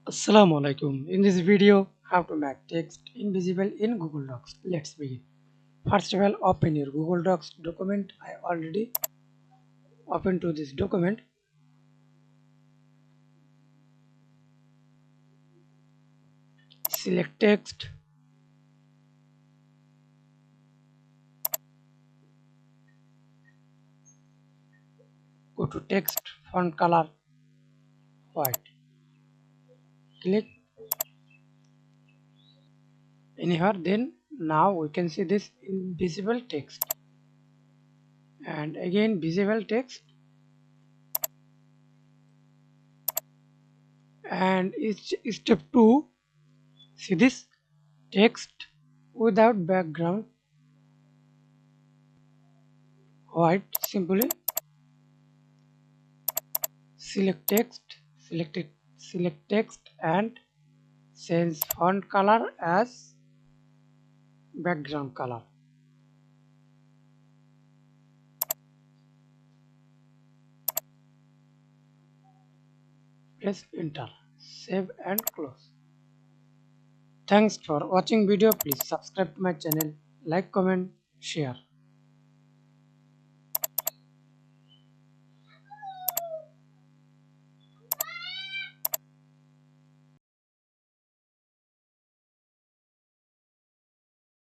Assalamu Walaikum. In this video, how to make text invisible in Google Docs. Let's begin. First of all, open your Google Docs document. I already opened to this document. Select text. Go to text, font color, white. Click anywhere. Then now we can see this invisible text. And again visible text. And it's step 2. See this text without background, white. Simply select text, select text and change font color as background color. Press enter, save and close. Thanks for watching video. Please subscribe to my channel, like, comment, share.